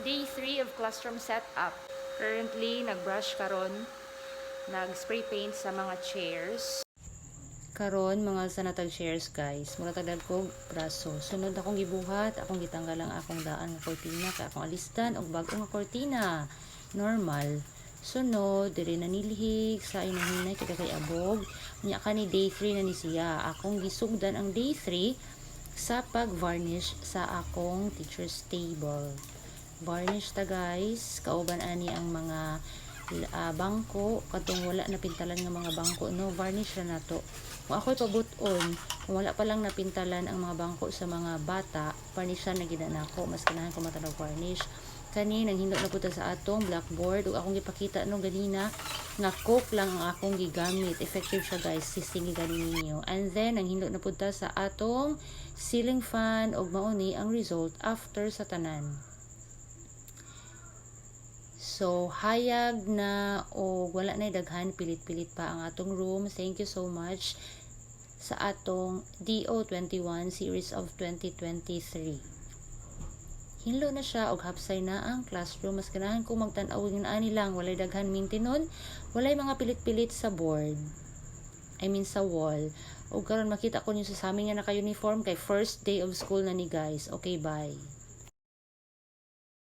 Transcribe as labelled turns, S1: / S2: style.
S1: Day 3 of classroom setup. Currently, nagbrush karon, nag-spray paint sa mga chairs. Karon mga sanatag chairs guys, mura tagdag ko braso. Sunod akong gibuhat, akong gitanggal ang akong daan nga kortina kay akong alistan og bag-o nga kortina. Normal. Sunod, diri na nilihig sa inahinay kada kay abog. Nya kani day 3 na ni siya. Akong gisugdan ang day 3 sa pag-varnish sa akong teacher's table. Varnish ta guys, kauban ani ang mga bangko, katong wala na pintalan nga mga bangko, no, varnish na nato. Kung ako'y pabuton, kung wala pa lang napintalan ang mga bangko sa mga bata, varnishan na gina nako, mas kanahan ko matanong varnish. Kani nang hindot na puta sa atong blackboard, ug akong gipakita no ganina nga coke lang ang akong gigamit. Effective siya guys, sisting ganin ninyo. And then nang hindot na puta sa atong ceiling fan, ug mao ni ang result after sa tanan. So, hayag na o wala na daghan, pilit-pilit pa ang atong room. Thank you so much sa atong DO21 series of 2023. Hinlo na siya og hapsay na ang classroom. Mas ganahan ko magtan-aw ng ani lang, walay daghan maintenon, walay mga pilit-pilit sa board. I mean sa wall. O karon makita ko niyo sa amin nga naka-uniform kay first day of school na ni guys. Okay, bye.